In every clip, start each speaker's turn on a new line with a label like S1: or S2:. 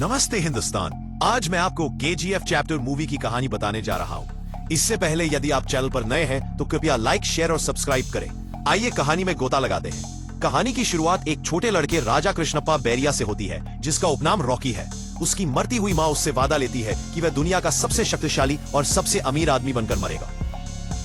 S1: नमस्ते हिंदुस्तान। आज मैं आपको केजीएफ चैप्टर मूवी की कहानी बताने जा रहा हूँ। इससे पहले यदि आप चैनल पर नए हैं तो कृपया लाइक, शेयर और सब्सक्राइब करें। आइए कहानी में गोता लगाते हैं। कहानी की शुरुआत एक छोटे लड़के राजा कृष्णप्पा बैरिया से होती है, जिसका उपनाम रॉकी है। उसकी मरती हुई माँ उससे वादा लेती है कि वह दुनिया का सबसे शक्तिशाली और सबसे अमीर आदमी बनकर मरेगा।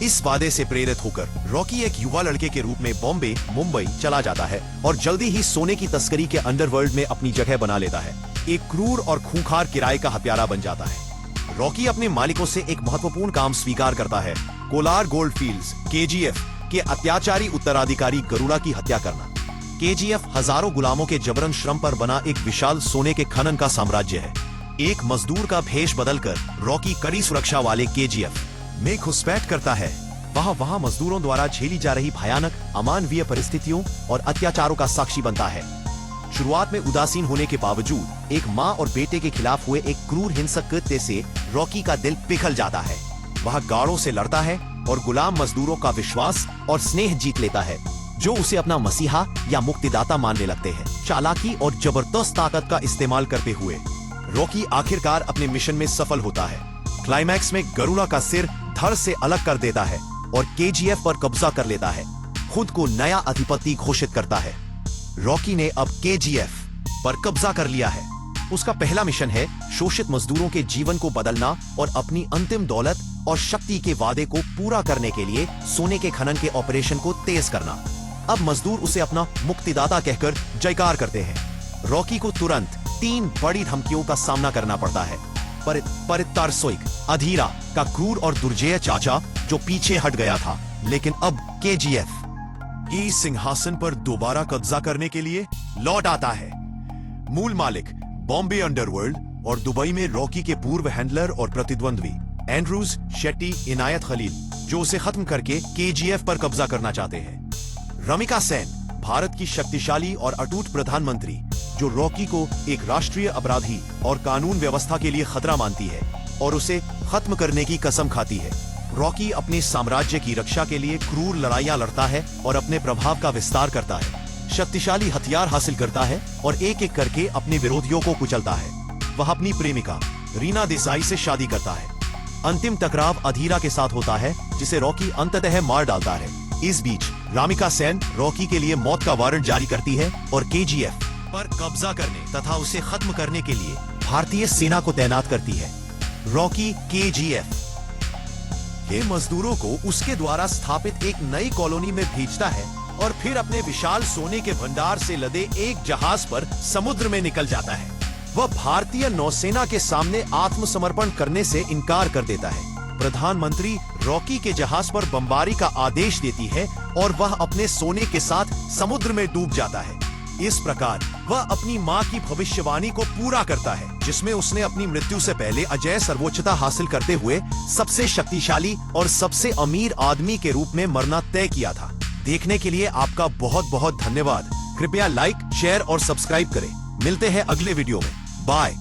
S1: इस वादे से प्रेरित होकर रॉकी एक युवा लड़के के रूप में बॉम्बे, मुंबई चला जाता है और जल्दी ही सोने की तस्करी के अंडरवर्ल्ड में अपनी जगह बना लेता है। एक क्रूर और खूंखार किराए का हत्यारा बन जाता है। रॉकी अपने मालिकों से एक महत्वपूर्ण काम स्वीकार करता है, कोलार गोल्ड फील्ड्स केजीएफ के अत्याचारी उत्तराधिकारी गरुड़ा की हत्या करना। केजीएफ हजारों गुलामों के जबरन श्रम पर बना एक विशाल सोने के खनन का साम्राज्य है। एक मजदूर का भेष बदलकर रॉकी कड़ी सुरक्षा वाले केजीएफ में घुसपैठ करता है। वहां मजदूरों द्वारा झेली जा रही भयानक अमानवीय परिस्थितियों और अत्याचारों का साक्षी बनता है। शुरुआत में उदासीन होने के बावजूद एक माँ और बेटे के खिलाफ हुए एक क्रूर हिंसक कृत्य से रॉकी का दिल पिघल जाता है। वह गाड़ों से लड़ता है और गुलाम मजदूरों का विश्वास और स्नेह जीत लेता है, जो उसे अपना मसीहा या मुक्तिदाता मानने लगते हैं। चालाकी और जबरदस्त ताकत का इस्तेमाल करते हुए रॉकी आखिरकार अपने मिशन में सफल होता है। क्लाइमैक्स में गरुड़ा का सिर धड़ से अलग कर देता है और केजीएफ पर कब्जा कर लेता है, खुद को नया अधिपति घोषित करता है। रॉकी ने अब केजीएफ पर कब्जा कर लिया है। उसका पहला मिशन है शोषित मजदूरों के जीवन को बदलना और अपनी अंतिम दौलत और शक्ति के वादे को पूरा करने के लिए सोने के खनन के ऑपरेशन को तेज करना। अब मजदूर उसे अपना मुक्तिदाता कहकर जयकार करते हैं। रॉकी को तुरंत 3 बड़ी धमकियों का सामना करना पड़ता है। परितारसोइक अधीरा का क्रूर और दुर्जेय चाचा जो पीछे हट गया था, लेकिन अब केजीएफ की सिंहासन पर दोबारा कब्जा करने के लिए लौट आता है। मूल मालिक बॉम्बे अंडरवर्ल्ड और दुबई में रॉकी के पूर्व हैंडलर और प्रतिद्वंद्वी एंड्रूज शेट्टी इनायत खलील, जो उसे खत्म करके केजीएफ पर कब्जा करना चाहते हैं। रमिका सेन, भारत की शक्तिशाली और अटूट प्रधानमंत्री, जो रॉकी को एक राष्ट्रीय अपराधी और कानून व्यवस्था के लिए खतरा मानती है और उसे खत्म करने की कसम खाती है। रॉकी अपने साम्राज्य की रक्षा के लिए क्रूर लड़ाइयां लड़ता है और अपने प्रभाव का विस्तार करता है। शक्तिशाली हथियार हासिल करता है और एक एक करके अपने विरोधियों को कुचलता है। वह अपनी प्रेमिका रीना देसाई से शादी करता है। अंतिम टकराव अधीरा के साथ होता है, जिसे रॉकी अंततः मार डालता है। इस बीच रामिका सेन रॉकी के लिए मौत का वारंट जारी करती है और केजीएफ पर कब्जा करने तथा उसे खत्म करने के लिए भारतीय सेना को तैनात करती है। रॉकी केजीएफ के मजदूरों को उसके द्वारा स्थापित एक नई कॉलोनी में भेजता है और फिर अपने विशाल सोने के भंडार से लदे एक जहाज पर समुद्र में निकल जाता है। वह भारतीय नौसेना के सामने आत्मसमर्पण करने से इनकार कर देता है। प्रधानमंत्री रॉकी के जहाज पर बमबारी का आदेश देती है और वह अपने सोने के साथ समुद्र में डूब जाता है। इस प्रकार वह अपनी मां की भविष्यवाणी को पूरा करता है, जिसमें उसने अपनी मृत्यु से पहले अजय सर्वोच्चता हासिल करते हुए सबसे शक्तिशाली और सबसे अमीर आदमी के रूप में मरना तय किया था। देखने के लिए आपका बहुत बहुत धन्यवाद। कृपया लाइक, शेयर और सब्सक्राइब करें। मिलते हैं अगले वीडियो में। बाय।